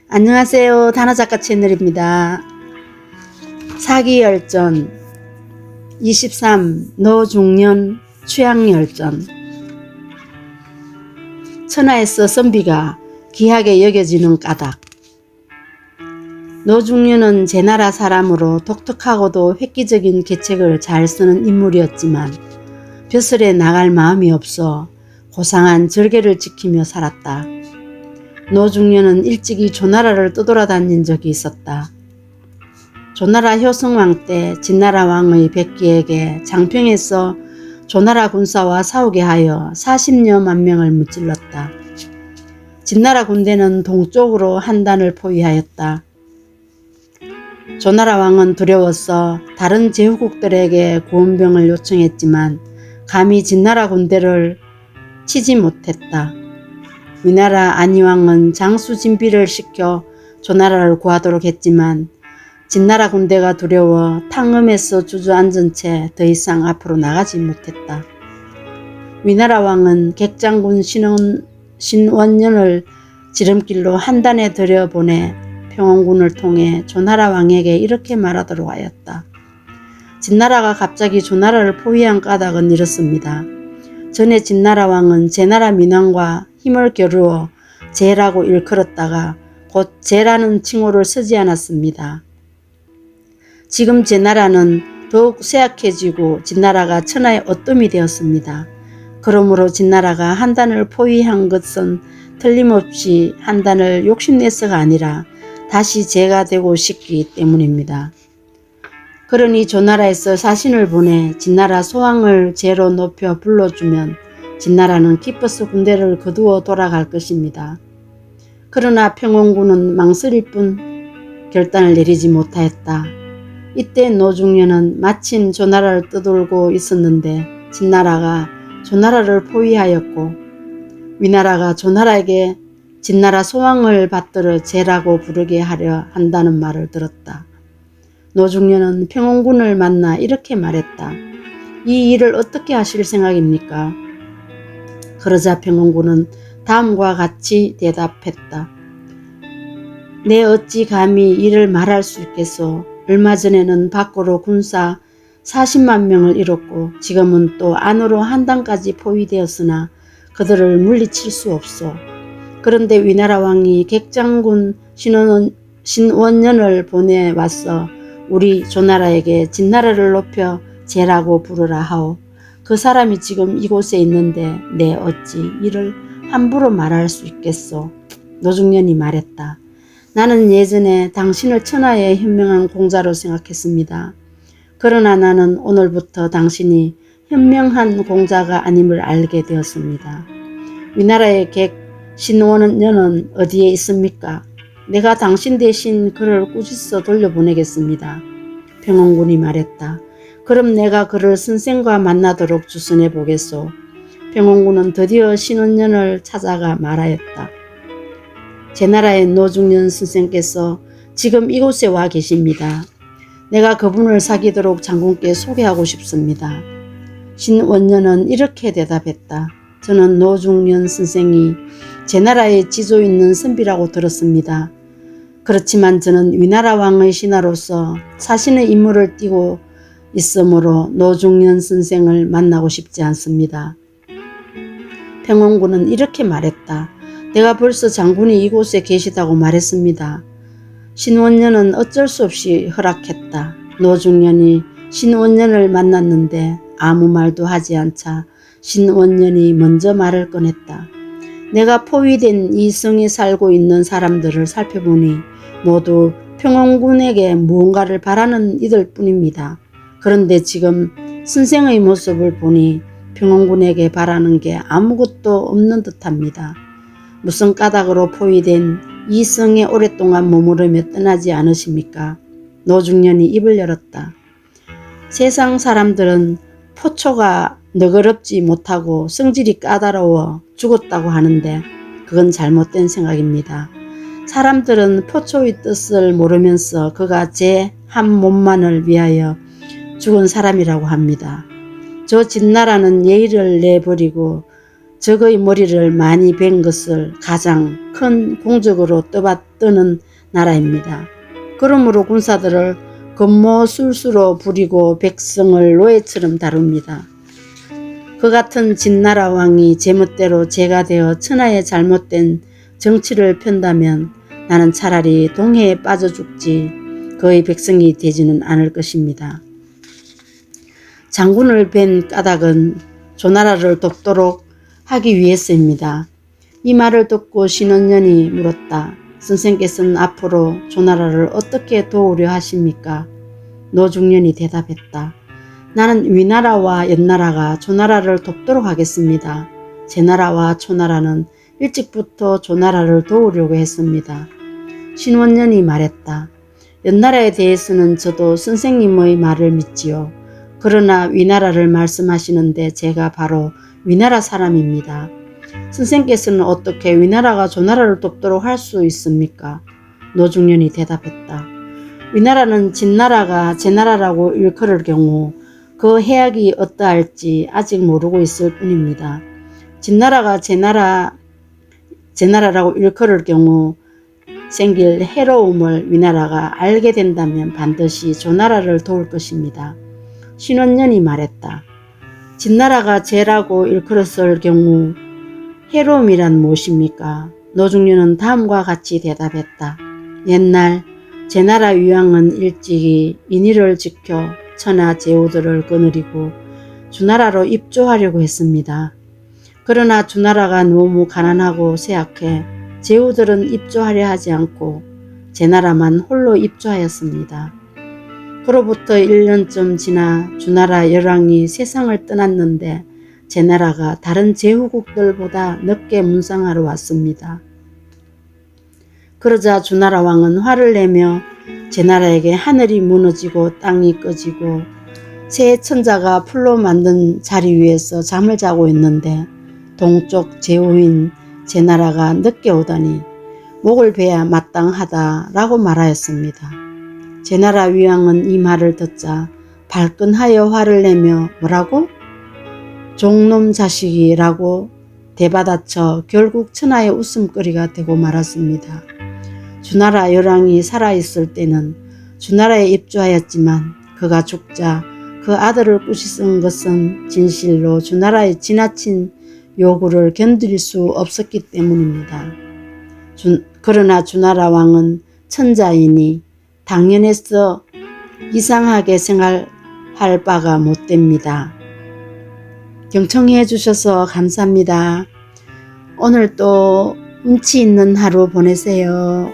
안녕하세요. 단어작가 채널입니다. 사기열전 23 노중년 취향열전. 천하에서 선비가 귀하게 여겨지는 까닭. 노중년은 제나라 사람으로 독특하고도 획기적인 계책을 잘 쓰는 인물이었지만 벼슬에 나갈 마음이 없어 고상한 절개를 지키며 살았다. 노중년은 일찍이 조나라를 떠돌아다닌 적이 있었다. 조나라 효성왕 때 진나라 왕의 백기에게 장평에서 조나라 군사와 싸우게 하여 40여만 명을 무찔렀다. 진나라 군대는 동쪽으로 한단을 포위하였다. 조나라 왕은 두려워서 다른 제후국들에게 구원병을 요청했지만 감히 진나라 군대를 치지 못했다. 위나라 안희왕은 장수 진비를 시켜 조나라를 구하도록 했지만 진나라 군대가 두려워 탕음에서 주저앉은 채 더 이상 앞으로 나가지 못했다. 위나라 왕은 객장군 신원년을 지름길로 한단에 들여보내 평원군을 통해 조나라 왕에게 이렇게 말하도록 하였다. 진나라가 갑자기 조나라를 포위한 까닭은 이렇습니다. 전에 진나라 왕은 제나라 민왕과 힘을 겨루어 제라고 일컬었다가 곧 제라는 칭호를 쓰지 않았습니다. 지금 제나라는 더욱 쇠약해지고 진나라가 천하의 어둠이 되었습니다. 그러므로 진나라가 한단을 포위한 것은 틀림없이 한단을 욕심내서가 아니라 다시 제가 되고 싶기 때문입니다. 그러니 조나라에서 사신을 보내 진나라 소왕을 제로 높여 불러주면 진나라는 기뻐서 군대를 거두어 돌아갈 것입니다. 그러나 평원군은 망설일 뿐 결단을 내리지 못하였다. 이때 노중년은 마침 조나라를 떠돌고 있었는데 진나라가 조나라를 포위하였고 위나라가 조나라에게 진나라 소왕을 받들어 제라고 부르게 하려 한다는 말을 들었다. 노중년은 평원군을 만나 이렇게 말했다. 이 일을 어떻게 하실 생각입니까? 그러자 평원군은 다음과 같이 대답했다. 내 어찌 감히 이를 말할 수 있겠소. 얼마 전에는 밖으로 군사 40만 명을 잃었고 지금은 또 안으로 한단까지 포위되었으나 그들을 물리칠 수 없소. 그런데 위나라 왕이 객장군 신원년을 보내왔어 우리 조나라에게 진나라를 높여 제라고 부르라 하오. 그 사람이 지금 이곳에 있는데 내 어찌 이를 함부로 말할 수 있겠소. 노중년이 말했다. 나는 예전에 당신을 천하의 현명한 공자로 생각했습니다. 그러나 나는 오늘부터 당신이 현명한 공자가 아님을 알게 되었습니다. 위나라의 객 신원년은 어디에 있습니까? 내가 당신 대신 그를 꾸짖어 돌려보내겠습니다. 평원군이 말했다. 그럼 내가 그를 선생과 만나도록 주선해 보겠소. 평원군은 드디어 신원년을 찾아가 말하였다. 제나라의 노중년 선생께서 지금 이곳에 와 계십니다. 내가 그분을 사귀도록 장군께 소개하고 싶습니다. 신원년은 이렇게 대답했다. 저는 노중년 선생이 제나라의 지조 있는 선비라고 들었습니다. 그렇지만 저는 위나라 왕의 신하로서 사신의 임무를 띠고 있으므로 노중년 선생을 만나고 싶지 않습니다. 평원군은 이렇게 말했다. 내가 벌써 장군이 이곳에 계시다고 말했습니다. 신원년은 어쩔 수 없이 허락했다. 노중년이 신원년을 만났는데 아무 말도 하지 않자 신원년이 먼저 말을 꺼냈다. 내가 포위된 이 성에 살고 있는 사람들을 살펴보니 모두 평원군에게 무언가를 바라는 이들 뿐입니다. 그런데 지금 선생의 모습을 보니 평원군에게 바라는 게 아무것도 없는 듯합니다. 무슨 까닭으로 포위된 이 성에 오랫동안 머무르며 떠나지 않으십니까? 노중년이 입을 열었다. 세상 사람들은 포초가 너그럽지 못하고 성질이 까다로워 죽었다고 하는데 그건 잘못된 생각입니다. 사람들은 포초의 뜻을 모르면서 그가 제 한 몸만을 위하여 죽은 사람이라고 합니다. 저 진나라는 예의를 내버리고 적의 머리를 많이 벤 것을 가장 큰 공적으로 떠받드는 나라입니다. 그러므로 군사들을 권모술수로 부리고 백성을 노예처럼 다룹니다. 그 같은 진나라 왕이 제멋대로 제가 되어 천하의 잘못된 정치를 편다면 나는 차라리 동해에 빠져 죽지 그의 백성이 되지는 않을 것입니다. 장군을 뵌 까닭은 조나라를 돕도록 하기 위해서입니다. 이 말을 듣고 신원년이 물었다. 선생께서는 앞으로 조나라를 어떻게 도우려 하십니까? 노중련이 대답했다. 나는 위나라와 연나라가 조나라를 돕도록 하겠습니다. 제나라와 초나라는 일찍부터 조나라를 도우려고 했습니다. 신원년이 말했다. 연나라에 대해서는 저도 선생님의 말을 믿지요. 그러나 위나라를 말씀하시는데 제가 바로 위나라 사람입니다. 선생께서는 어떻게 위나라가 조나라를 돕도록 할 수 있습니까? 노중련이 대답했다. 위나라는 진나라가 제나라라고 일컬을 경우 그 해악이 어떠할지 아직 모르고 있을 뿐입니다. 진나라가 제나라라고 일컬을 경우 생길 해로움을 위나라가 알게 된다면 반드시 조나라를 도울 것입니다. 신원년이 말했다. 진나라가 제라고 일컬었을 경우 해로움이란 무엇입니까? 노중련은 다음과 같이 대답했다. 옛날 제나라 위왕은 일찍이 인의를 지켜 천하 제후들을 거느리고 주나라로 입조하려고 했습니다. 그러나 주나라가 너무 가난하고 쇠약해 제후들은 입조하려 하지 않고 제나라만 홀로 입조하였습니다. 그로부터 1년쯤 지나 주나라 열왕이 세상을 떠났는데 제나라가 다른 제후국들보다 늦게 문상하러 왔습니다. 그러자 주나라 왕은 화를 내며 제나라에게 하늘이 무너지고 땅이 꺼지고 새 천자가 풀로 만든 자리 위에서 잠을 자고 있는데 동쪽 제후인 제나라가 늦게 오다니 목을 베야 마땅하다라고 말하였습니다. 제나라 위왕은 이 말을 듣자 발끈하여 화를 내며 뭐라고? 종놈 자식이라고 대받아쳐 결국 천하의 웃음거리가 되고 말았습니다. 주나라 열왕이 살아있을 때는 주나라에 입주하였지만 그가 죽자 그 아들을 꾸짖은 것은 진실로 주나라의 지나친 요구를 견딜 수 없었기 때문입니다. 그러나 주나라 왕은 천자이니 당연해서 이상하게 생각할 바가 못 됩니다. 경청해 주셔서 감사합니다. 오늘도 운치 있는 하루 보내세요.